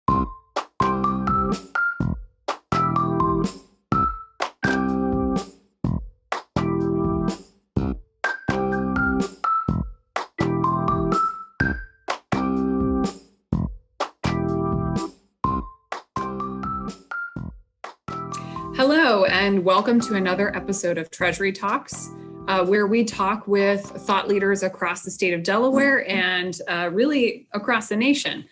Hello, and welcome to another episode of Treasury Talks, where we talk with thought leaders across the state of Delaware and really across the nation.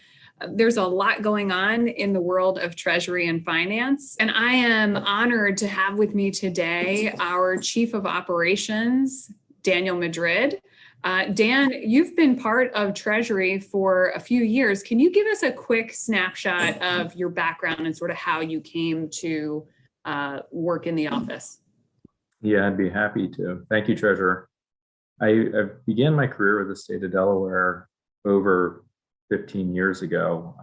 There's a lot going on in the world of Treasury and finance, and I am honored to have with me today our Chief of Operations, Daniel Madrid. Dan, you've been part of Treasury for a few years. Can you give us a quick snapshot of your background and sort of how you came to work in the office? Yeah, I'd be happy to. Thank you, Treasurer. I began my career with the state of Delaware over 15 years ago,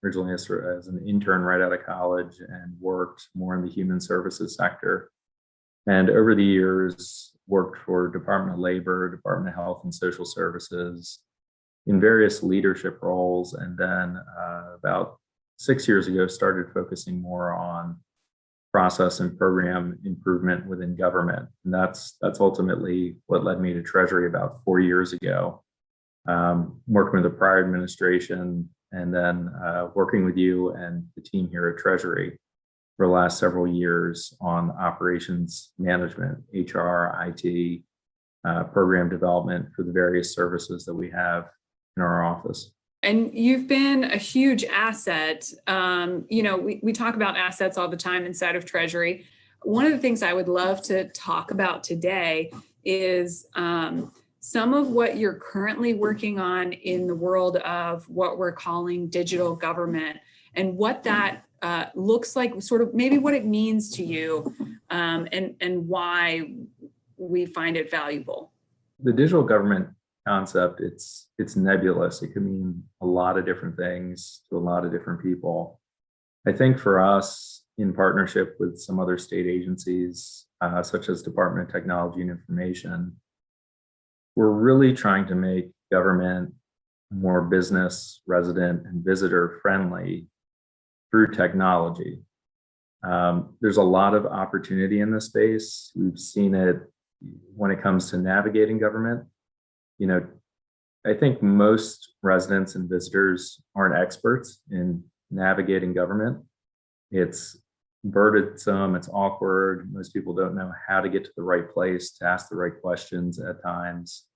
originally as an intern right out of college, and worked more in the human services sector. And over the years, worked for Department of Labor, Department of Health and Social Services in various leadership roles. And then about 6 years ago, started focusing more on process and program improvement within government. And that's ultimately what led me to Treasury about 4 years ago, working with the prior administration and then working with you and the team here at Treasury for the last several years on operations management, HR, IT, program development for the various services that we have in our office. And you've been a huge asset. We talk about assets all the time inside of Treasury. One of the things I would love to talk about today is some of what you're currently working on in the world of what we're calling digital government and what that looks like, sort of maybe what it means to you, and why we find it valuable. The digital government concept, it's nebulous. It can mean a lot of different things to a lot of different people. I think for us, in partnership with some other state agencies, such as Department of Technology and Information, we're really trying to make government more business, resident, and visitor friendly through technology. There's a lot of opportunity in this space. We've seen it when it comes to navigating government. I think most residents and visitors aren't experts in navigating government. It's burdensome, it's awkward. Most people don't know how to get to the right place, to ask the right questions at times.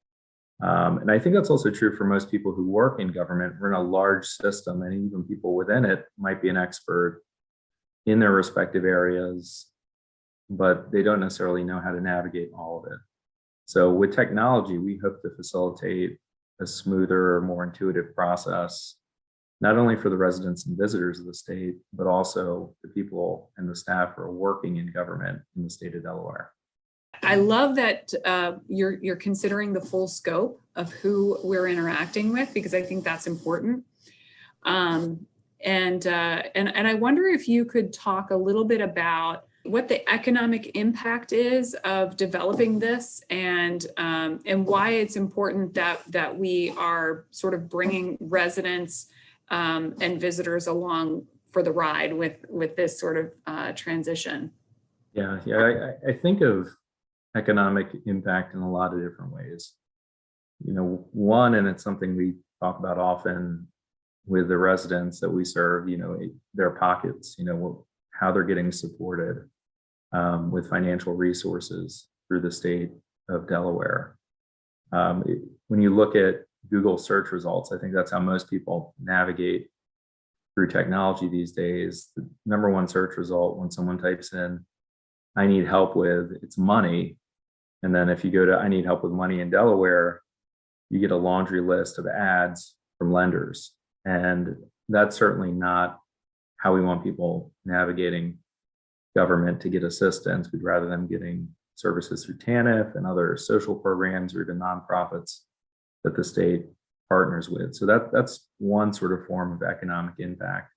And I think that's also true for most people who work in government. We're in a large system, and even people within it might be an expert in their respective areas, but they don't necessarily know how to navigate all of it. So with technology, we hope to facilitate a smoother, more intuitive process, not only for the residents and visitors of the state, but also the people and the staff who are working in government in the state of Delaware. I love that you're considering the full scope of who we're interacting with, because I think that's important. And I wonder if you could talk a little bit about what the economic impact is of developing this, and why it's important that we are sort of bringing residents and visitors along for the ride with this sort of transition. Yeah, I think of economic impact in a lot of different ways. One, and it's something we talk about often with the residents that we serve, their pockets, how they're getting supported with financial resources through the state of Delaware. When you look at Google search results, I think that's how most people navigate through technology these days. The number one search result when someone types in, "I need help with," it's money. And then if you go to "I need help with money in Delaware," you get a laundry list of ads from lenders. And that's certainly not how we want people navigating government to get assistance. We'd rather them getting services through TANF and other social programs or to nonprofits that the state partners with. So that's one sort of form of economic impact.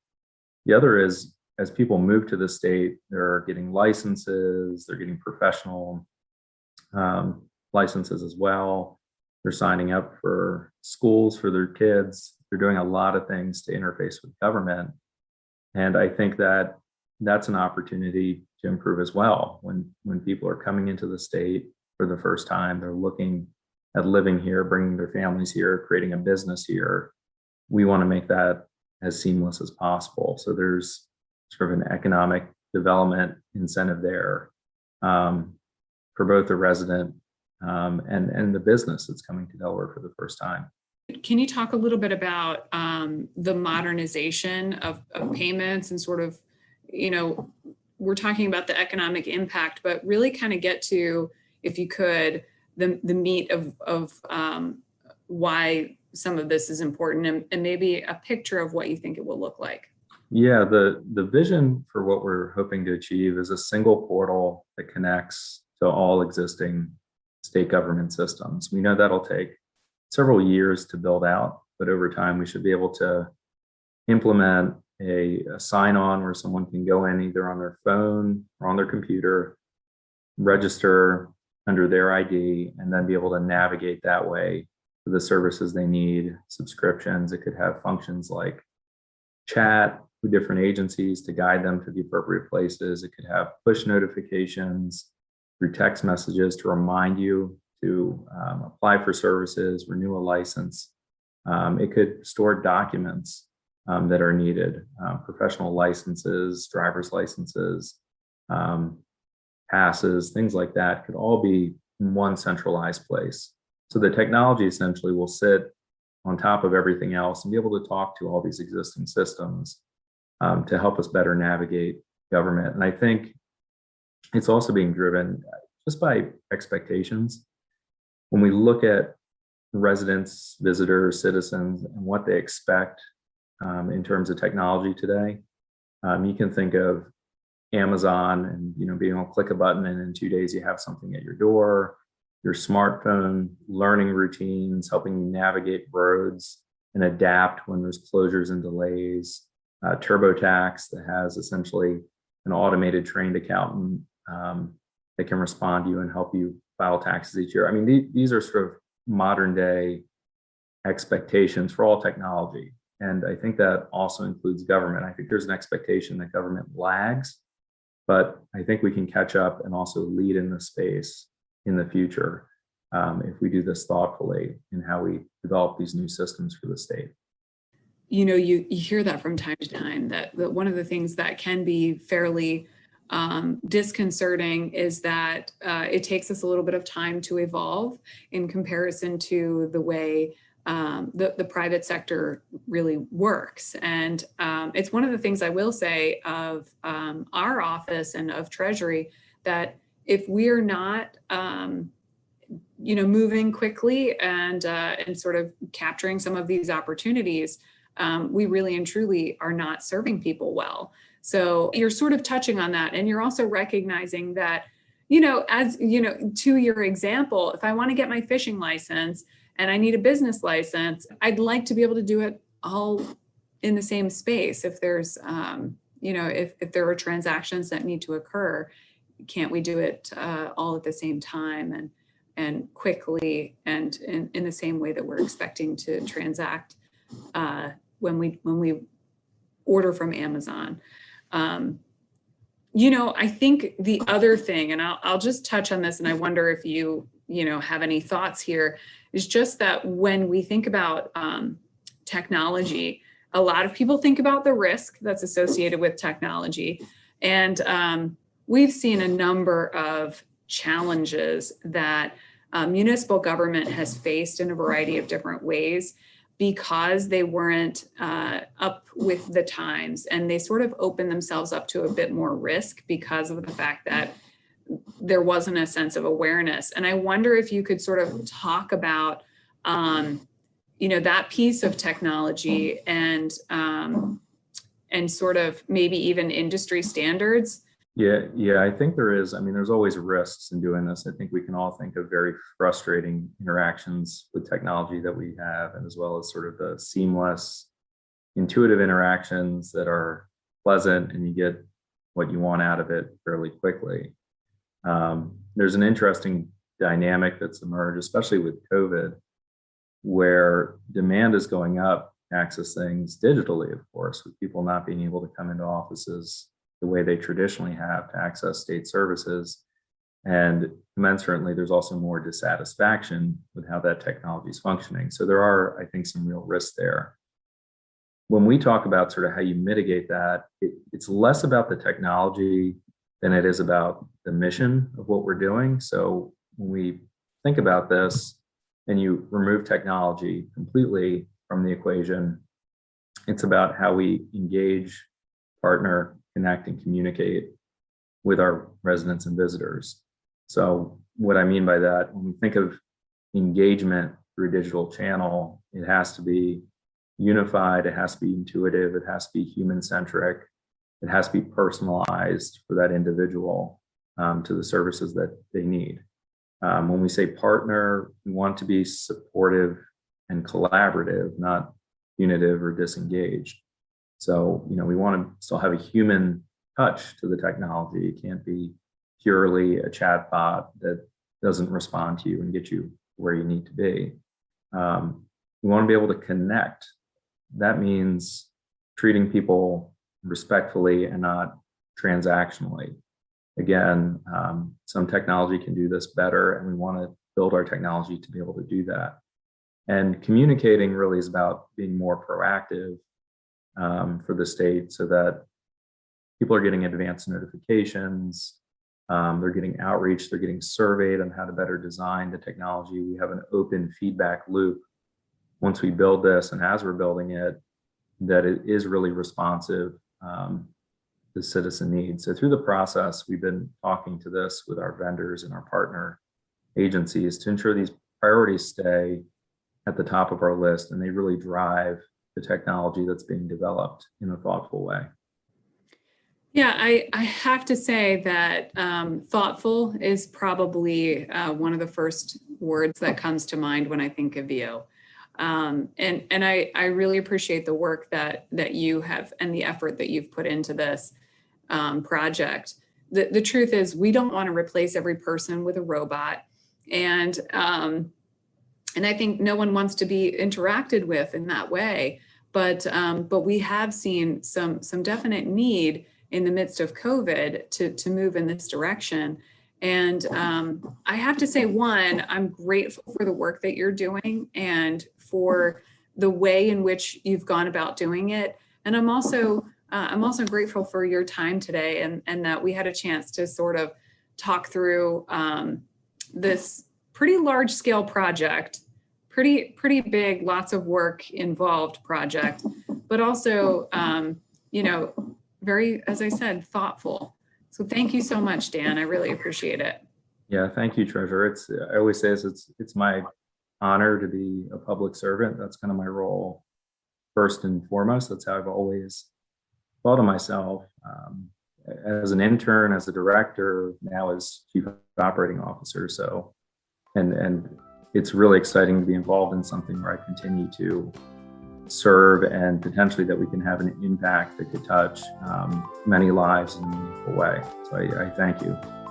The other is, as people move to the state, they're getting licenses, they're getting professional licenses as well. They're signing up for schools for their kids. They're doing a lot of things to interface with government. And I think that that's an opportunity to improve as well. When people are coming into the state for the first time, they're looking at living here, bringing their families here, creating a business here. We want to make that as seamless as possible. So there's sort of an economic development incentive there, for both the resident, and the business that's coming to Delaware for the first time. Can you talk a little bit about the modernization of payments and sort of, we're talking about the economic impact, but really kind of get to, if you could, the meat of why some of this is important, and maybe a picture of what you think it will look like. Yeah, the vision for what we're hoping to achieve is a single portal that connects to all existing state government systems. We know that'll take several years to build out, but over time we should be able to implement a sign-on where someone can go in either on their phone or on their computer, register under their ID, and then be able to navigate that way to the services they need, subscriptions. It could have functions like chat with different agencies to guide them to the appropriate places. It could have push notifications through text messages to remind you to apply for services, renew a license. It could store documents that are needed, professional licenses, driver's licenses, passes, things like that could all be in one centralized place. So the technology essentially will sit on top of everything else and be able to talk to all these existing systems to help us better navigate government. And I think it's also being driven just by expectations. When we look at residents, visitors, citizens, and what they expect in terms of technology today, you can think of Amazon and being able to click a button and in 2 days you have something at your door, your smartphone, learning routines, helping you navigate roads and adapt when there's closures and delays, TurboTax that has essentially an automated trained accountant that can respond to you and help you file taxes each year. I mean, these are sort of modern day expectations for all technology. And I think that also includes government. I think there's an expectation that government lags, but I think we can catch up and also lead in the space in the future if we do this thoughtfully in how we develop these new systems for the state. You hear that from time to time, that one of the things that can be fairly disconcerting is that it takes us a little bit of time to evolve in comparison to the way the private sector really works. And it's one of the things I will say of our office and of Treasury, that if we're not moving quickly and sort of capturing some of these opportunities, we really and truly are not serving people well. So you're sort of touching on that, and you're also recognizing that, to your example, if I want to get my fishing license and I need a business license, I'd like to be able to do it all in the same space. If there's, if there are transactions that need to occur, can't we do it all at the same time and quickly and in the same way that we're expecting to transact when we order from Amazon? I think the other thing, and I'll just touch on this, and I wonder if you have any thoughts here, is just that when we think about technology, a lot of people think about the risk that's associated with technology. And we've seen a number of challenges that municipal government has faced in a variety of different ways because they weren't up with the times, and they sort of opened themselves up to a bit more risk because of the fact that there wasn't a sense of awareness. And I wonder if you could sort of talk about, that piece of technology and sort of maybe even industry standards. Yeah, I think there is. I mean, there's always risks in doing this. I think we can all think of very frustrating interactions with technology that we have, and as well as sort of the seamless, intuitive interactions that are pleasant and you get what you want out of it fairly quickly. There's an interesting dynamic that's emerged, especially with COVID, where demand is going up access things digitally, of course, with people not being able to come into offices the way they traditionally have to access state services. And commensurately, there's also more dissatisfaction with how that technology is functioning. So there are, I think, some real risks there. When we talk about sort of how you mitigate that, it's less about the technology than it is about the mission of what we're doing. So when we think about this and you remove technology completely from the equation, it's about how we engage, partner, connect, and communicate with our residents and visitors. So what I mean by that, when we think of engagement through a digital channel, it has to be unified, it has to be intuitive, it has to be human-centric, it has to be personalized for that individual to the services that they need. When we say partner, we want to be supportive and collaborative, not punitive or disengaged. So, we want to still have a human touch to the technology. It can't be purely a chat bot that doesn't respond to you and get you where you need to be. We want to be able to connect. That means treating people respectfully and not transactionally. Again, some technology can do this better, and we want to build our technology to be able to do that. And communicating really is about being more proactive for the state so that people are getting advanced notifications, they're getting outreach, they're getting surveyed on how to better design the technology. We have an open feedback loop once we build this and as we're building it, that it is really responsive to citizen needs. So through the process, we've been talking to this with our vendors and our partner agencies to ensure these priorities stay at the top of our list and they really drive the technology that's being developed in a thoughtful way. Yeah, I have to say that thoughtful is probably one of the first words that comes to mind when I think of you. And I really appreciate the work that you have and the effort that you've put into this project. The truth is, we don't want to replace every person with a robot, and I think no one wants to be interacted with in that way. But we have seen some definite need in the midst of COVID to move in this direction. And I have to say, one, I'm grateful for the work that you're doing and for the way in which you've gone about doing it. And I'm also grateful for your time today and that we had a chance to sort of talk through this pretty large scale project, pretty big, lots of work involved project, but also, very, as I said, thoughtful. So thank you so much, Dan. I really appreciate it. Yeah, thank you, Treasurer. I always say it's my honor to be a public servant. That's kind of my role first and foremost. That's how I've always thought of myself as an intern, as a director, now as chief operating officer. So, and it's really exciting to be involved in something where I continue to serve and potentially that we can have an impact that could touch many lives in a meaningful way. So I thank you.